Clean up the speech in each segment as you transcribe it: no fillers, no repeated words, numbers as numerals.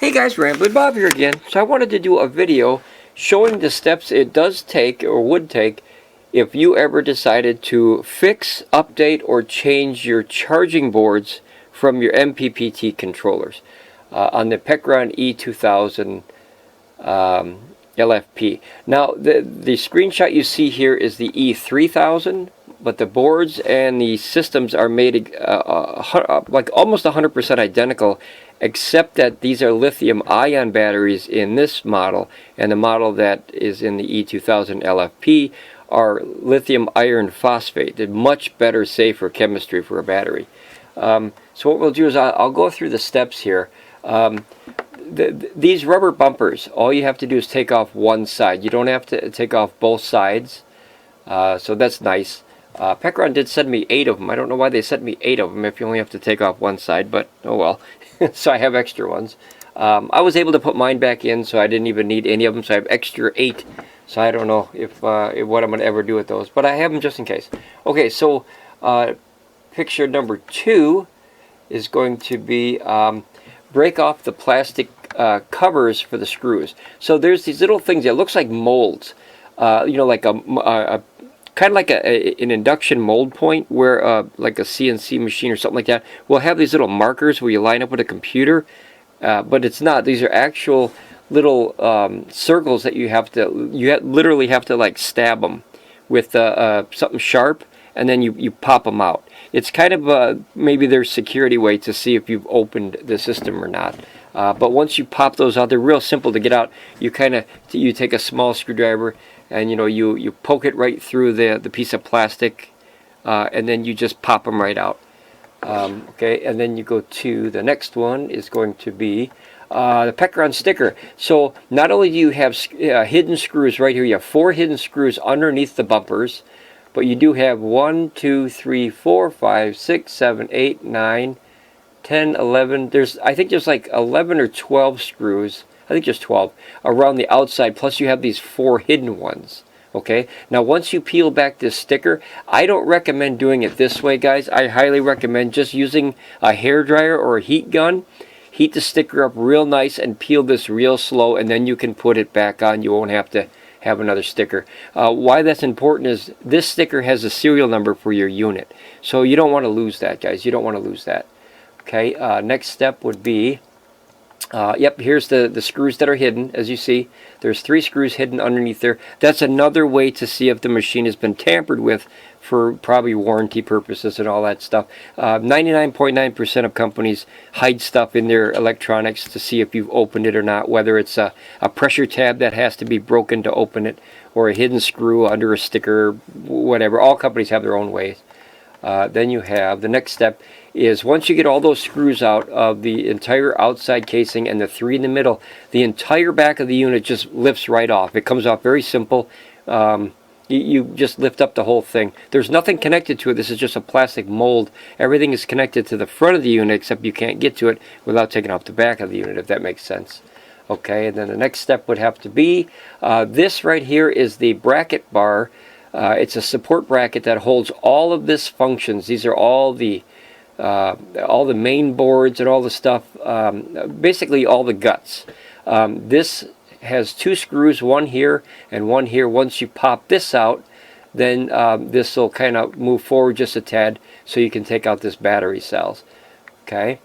Hey guys, Ramblin Bob here again. So I wanted to do a video showing the steps it does take or would take if you ever decided to fix, update, or change your charging boards from your MPPT controllers on the Pecron E2000 LFP. Now the screenshot you see here is the E3000, but the boards and the systems are made like almost 100% identical, except that these are lithium-ion batteries in this model, and the model that is in the E2000 LFP are lithium iron phosphate. They're much better, safer chemistry for a battery. So what we'll do is I'll go through the steps here. These rubber bumpers, all you have to do is take off one side. You don't have to take off both sides, so that's nice. Pecron did send me 8 of them. I don't know why they sent me 8 of them if you only have to take off one side, but oh well. So I have extra ones. I was able to put mine back in, so I didn't even need any of them, so I have extra 8. So I don't know if what I'm going to ever do with those, but I have them just in case. Okay, so picture number 2 is going to be break off the plastic covers for the screws. So there's these little things that looks like molds, you know, like a kind of like an induction mold point where like a CNC machine or something like that will have these little markers where you line up with a computer, but it's not. These are actual little circles that you literally have to like stab them with something sharp, and then you pop them out. It's kind of maybe their security way to see if you've opened the system or not. But once you pop those out, they're real simple to get out. You take a small screwdriver and you poke it right through the piece of plastic, and then you just pop them right out. Okay, and then you go to the next one is going to be the Pecron sticker. So not only do you have hidden screws right here, you have 4 hidden screws underneath the bumpers, but you do have 1, 2, 3, 4, 5, 6, 7, 8, 9, 10, 11. I think there's like 11 or 12 screws. I think just 12 around the outside, plus you have these 4 hidden ones. Okay, now once you peel back this sticker, I don't recommend doing it this way, guys. I highly recommend just using a hairdryer or a heat gun. Heat the sticker up real nice and peel this real slow, and then you can put it back on. You won't have to have another sticker. Why that's important is this sticker has a serial number for your unit, so you don't want to lose that, guys. You don't want to lose that. Okay, next step would be yep, here's the screws that are hidden. As you see, there's 3 screws hidden underneath there. That's another way to see if the machine has been tampered with for probably warranty purposes and all that stuff. 99.9% of companies hide stuff in their electronics to see if you've opened it or not, whether it's a pressure tab that has to be broken to open it, or a hidden screw under a sticker, whatever. All companies have their own ways. Then you have the next step is once you get all those screws out of the entire outside casing and the 3 in the middle, the entire back of the unit just lifts right off. It comes off very simple. You just lift up the whole thing. There's nothing connected to it. This is just a plastic mold. Everything is connected to the front of the unit, except you can't get to it without taking off the back of the unit, if that makes sense. Okay, and then the next step would have to be this right here is the bracket bar. It's a support bracket that holds all of this functions. These are all the main boards and all the stuff, basically all the guts. This has 2 screws, one here and one here. Once you pop this out, then this will kind of move forward just a tad so you can take out this battery cells. Okay,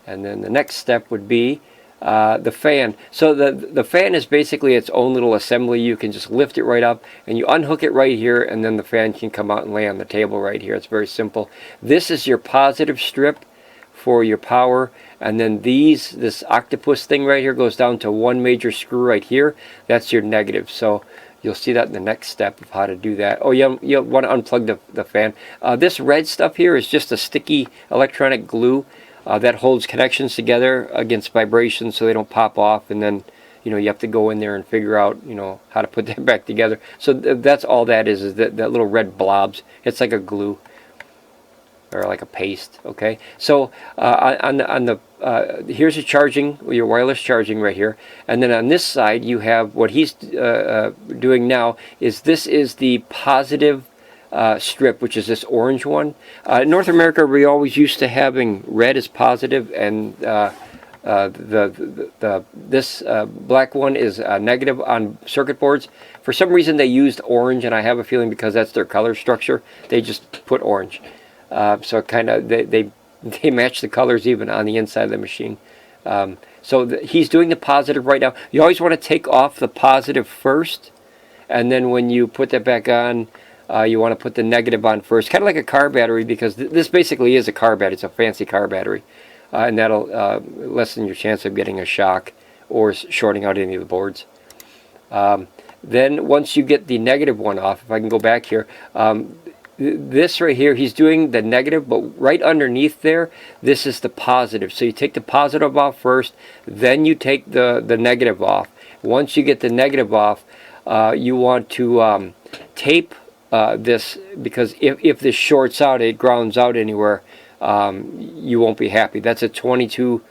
and then the next step would be the fan. So the fan is basically its own little assembly. You can just lift it right up and you unhook it right here, and then the fan can come out and lay on the table right here. It's very simple. This is your positive strip for your power, and then this octopus thing right here goes down to 1 major screw right here. That's your negative. So you'll see that in the next step of how to do that. Oh, you want to unplug the fan. This red stuff here is just a sticky electronic glue that holds connections together against vibration so they don't pop off, and then you have to go in there and figure out how to put that back together. So that's all that is that little red blobs. It's like a glue or like a paste. Okay, so here's your wireless charging right here, and then on this side you have what he's doing now is the positive strip, which is this orange one. In North America, we always used to having red as positive and This black one is negative on circuit boards. For some reason they used orange, and I have a feeling because that's their color structure, they just put orange. So kind of they match the colors even on the inside of the machine. So he's doing the positive right now. You always want to take off the positive first, and then when you put that back on, you want to put the negative on first, kind of like a car battery, because this basically is a car battery. It's a fancy car battery, and that'll lessen your chance of getting a shock or shorting out any of the boards. Then once you get the negative one off, if I can go back here, this right here, he's doing the negative, but right underneath there, this is the positive. So you take the positive off first, then you take the negative off. Once you get the negative off, you want to tape this, because if this shorts out, it grounds out anywhere, you won't be happy. That's a 24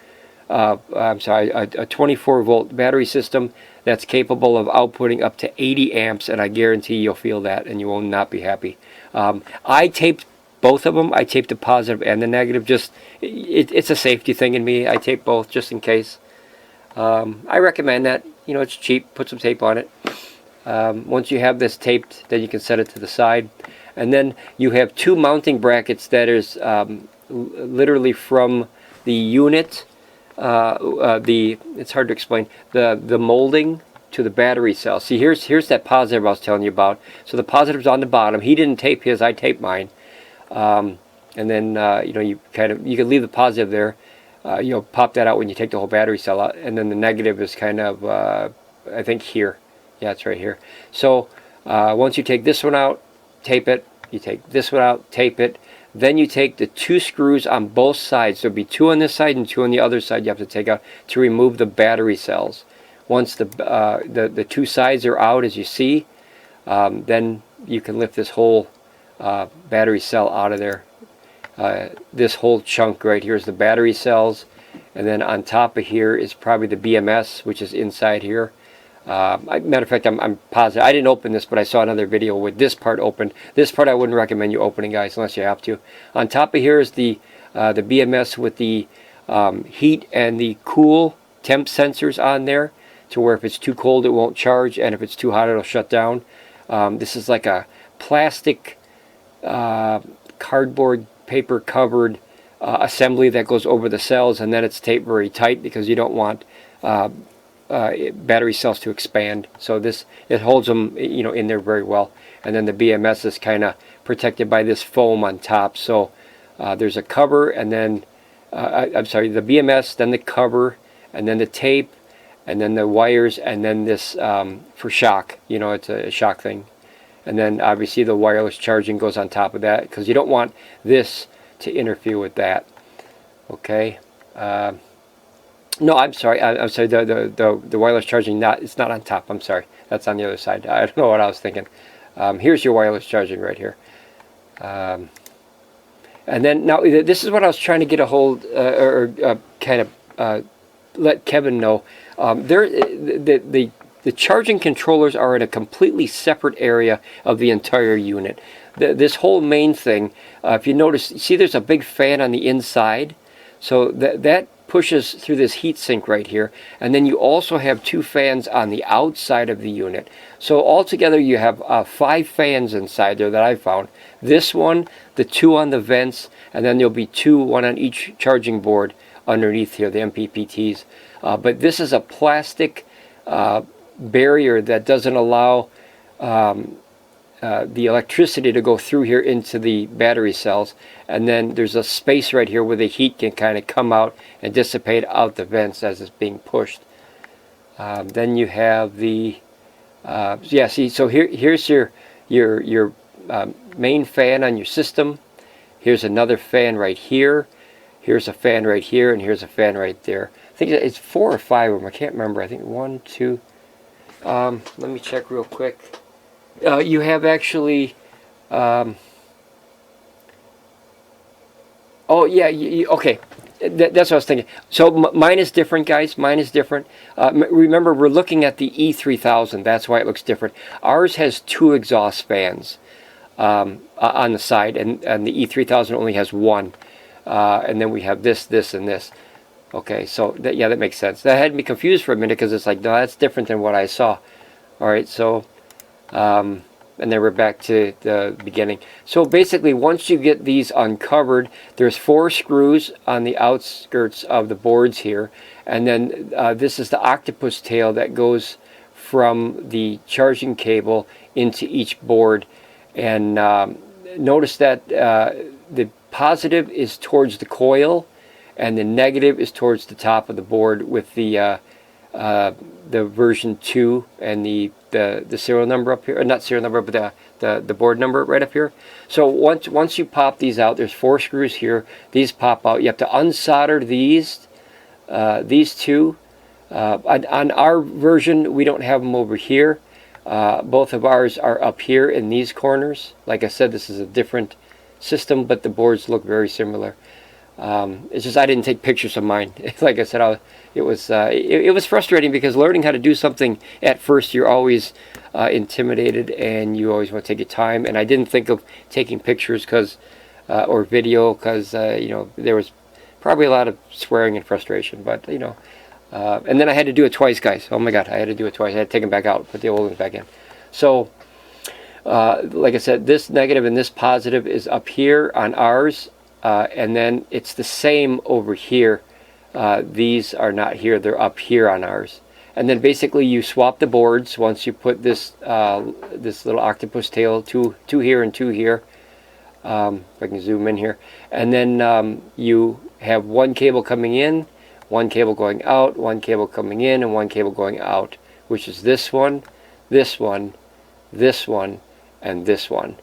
volt battery system that's capable of outputting up to 80 amps, and I guarantee you'll feel that and you will not be happy. I taped both of them. I taped the positive and the negative. Just it's a safety thing in me. I tape both just in case. I recommend that. You know, it's cheap. Put some tape on it. Once you have this taped, then you can set it to the side, and then you have two mounting brackets that is literally from the unit. It's hard to explain, the molding to the battery cell. See, here's that positive I was telling you about. So the positive's on the bottom. He didn't tape his, I taped mine. And then you know, you can leave the positive there. You'll pop that out when you take the whole battery cell out, and then the negative is kind of I think here. Yeah, it's right here. So once you take this one out, tape it. You take this one out, tape it. Then you take the two screws on both sides. There'll be two on this side and two on the other side you have to take out to remove the battery cells. Once the two sides are out, as you see, then you can lift this whole battery cell out of there. This whole chunk right here is the battery cells, and then on top of here is probably the BMS, which is inside here. Matter of fact, I'm positive. I didn't open this, but I saw another video with this part open. This part I wouldn't recommend you opening, guys, unless you have to. On top of here is the BMS with the heat and the cool temp sensors on there, to where if it's too cold it won't charge, and if it's too hot it'll shut down. This is like a plastic cardboard paper covered assembly that goes over the cells, and then it's taped very tight because you don't want battery cells to expand. So it holds them, you know, in there very well. And then the BMS is kind of protected by this foam on top. So there's a cover, and then I'm sorry, the BMS, then the cover, and then the tape, and then the wires, and then this for shock. You know, it's a shock thing. And then obviously the wireless charging goes on top of that, because you don't want this to interfere with that. Okay. No, I'm sorry. I'm sorry. The wireless charging, it's not on top. I'm sorry. That's on the other side. I don't know what I was thinking. Here's your wireless charging right here. And then now this is what I was trying to get a hold kind of let Kevin know. The charging controllers are in a completely separate area of the entire unit. This whole main thing, if you notice, see there's a big fan on the inside. So that pushes through this heat sink right here, and then you also have two fans on the outside of the unit. So altogether you have 5 fans inside there that I found. This one, the 2 on the vents, and then there'll be 2, 1 on each charging board underneath here, the MPPTs. But this is a plastic barrier that doesn't allow the electricity to go through here into the battery cells, and then there's a space right here where the heat can kind of come out and dissipate out the vents as it's being pushed. Then you have the yeah, see, so here's your main fan on your system. Here's another fan right here. Here's a fan right here, and here's a fan right there. I think it's 4 or 5 of them. I can't remember. I think 1, 2. Let me check real quick. You have actually, oh yeah, okay, that's what I was thinking. So mine is different, guys. Mine is different. Remember, we're looking at the E3000. That's why it looks different. Ours has 2 exhaust fans on the side, and the E3000 only has 1. And then we have this, and this. Okay, so that, yeah, that makes sense. That had me confused for a minute because it's like, no, that's different than what I saw. All right, so and then we're back to the beginning. So basically, once you get these uncovered, there's 4 screws on the outskirts of the boards here, and then this is the octopus tail that goes from the charging cable into each board. And notice that the positive is towards the coil, and the negative is towards the top of the board with the version 2 and the serial number up here, or not serial number, but the board number right up here. So once you pop these out, there's 4 screws here. These pop out. You have to unsolder these two. On our version, we don't have them over here. Both of ours are up here in these corners. Like I said, this is a different system, but the boards look very similar. It's just I didn't take pictures of mine. Like I said, it was frustrating because learning how to do something at first, you're always intimidated and you always want to take your time. And I didn't think of taking pictures or video because you know, there was probably a lot of swearing and frustration. But you know, and then I had to do it twice, guys. Oh my God, I had to do it twice. I had to take them back out, put the old ones back in. So like I said, this negative and this positive is up here on ours. And then it's the same over here. These are not here, they're up here on ours. And then basically you swap the boards once you put this this little octopus tail, two here and 2 here. If I can zoom in here. And then you have 1 cable coming in, 1 cable going out, 1 cable coming in, and 1 cable going out, which is this one, this one, this one, and this one.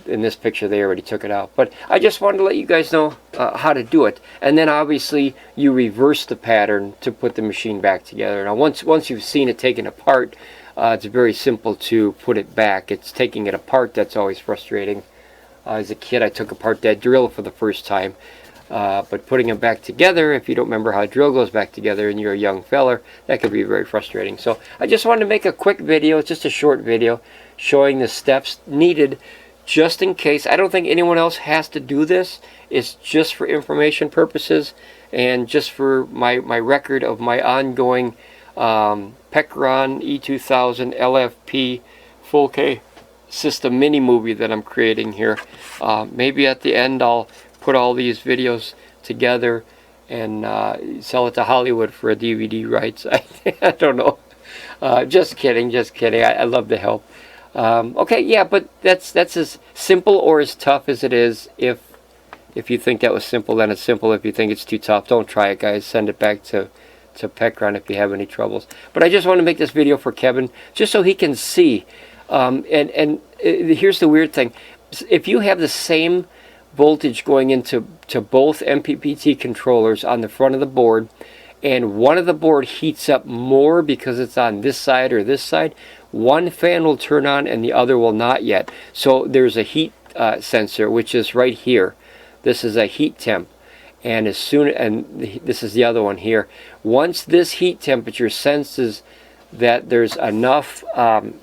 In this picture they already took it out, but I just wanted to let you guys know how to do it. And then obviously you reverse the pattern to put the machine back together. Now once you've seen it taken apart, it's very simple to put it back. It's taking it apart that's always frustrating. As a kid, I took apart that drill for the first time, but putting it back together, if you don't remember how a drill goes back together and you're a young feller, that could be very frustrating. So I just wanted to make a quick video, just a short video, showing the steps needed just in case. I don't think anyone else has to do this. It's just for information purposes and just for my record of my ongoing Pecron E2000LFP full K system mini movie that I'm creating here. Maybe at the end I'll put all these videos together and sell it to Hollywood for a DVD rights. I don't know. Just kidding, just kidding. I love to help. Okay, yeah, but that's as simple or as tough as it is. If you think that was simple, then it's simple. If you think it's too tough, don't try it, guys. Send it back to Pecron if you have any troubles. But I just want to make this video for Kevin, just so he can see. And here's the weird thing. If you have the same voltage going into both MPPT controllers on the front of the board, and one of the board heats up more because it's on this side or this side, one fan will turn on and the other will not yet. So there's a heat sensor, which is right here. This is a heat temp, and this is the other one here. Once this heat temperature senses that there's enough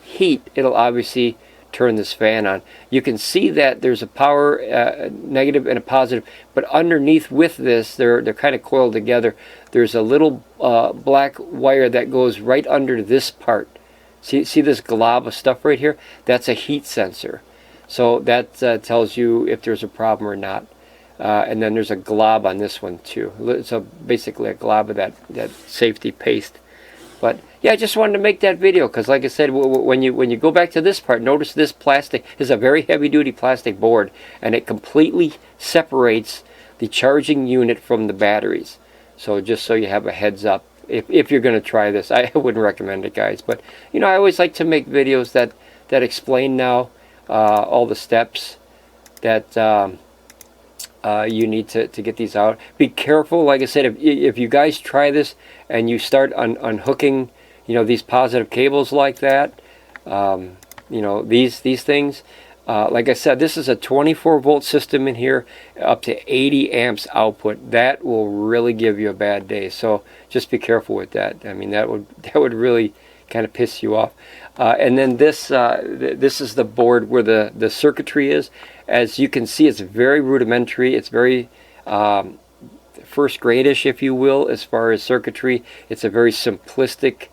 heat, it'll obviously turn this fan on. You can see that there's a power negative and a positive, but underneath with this, they're kind of coiled together. There's a little black wire that goes right under this part. See this glob of stuff right here? That's a heat sensor. So that tells you if there's a problem or not. And then there's a glob on this one too. So basically a glob of that safety paste. But yeah, I just wanted to make that video because, like I said, when you go back to this part, notice this plastic is a very heavy-duty plastic board, and it completely separates the charging unit from the batteries. So just so you have a heads up, if you're going to try this, I wouldn't recommend it, guys. But you know, I always like to make videos that explain now all the steps that you need to get these out. Be careful, like I said, if you guys try this and you start unhooking, you know, these positive cables like that, you know, these things, like I said, this is a 24-volt system in here, up to 80 amps output. That will really give you a bad day. So just be careful with that. I mean, that would really kind of piss you off. And then this is the board where the circuitry is. As you can see, it's very rudimentary. It's very first grade-ish, if you will, as far as circuitry. It's a very simplistic.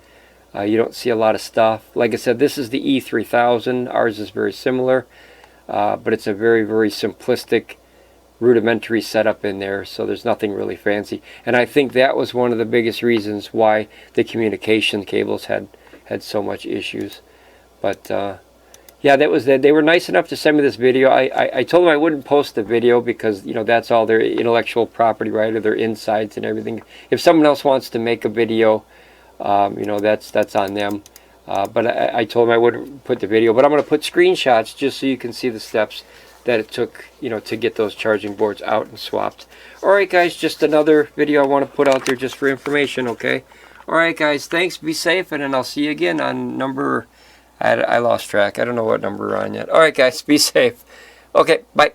You don't see a lot of stuff. Like I said, this is the E3000. Ours is very similar, but it's a very, very simplistic, rudimentary setup in there, so there's nothing really fancy. And I think that was one of the biggest reasons why the communication cables had so much issues. But yeah, that was that. They were nice enough to send me this video. I told them I wouldn't post the video because, you know, that's all their intellectual property, right, or their insides and everything. If someone else wants to make a video, you know, that's on them. But I told them I wouldn't put the video, but I'm going to put screenshots just so you can see the steps that it took, you know, to get those charging boards out and swapped. Alright guys, just another video I want to put out there just for information, okay? Alright guys, thanks, be safe, and then I'll see you again on number, I lost track, I don't know what number we're on yet. Alright guys, be safe. Okay, bye.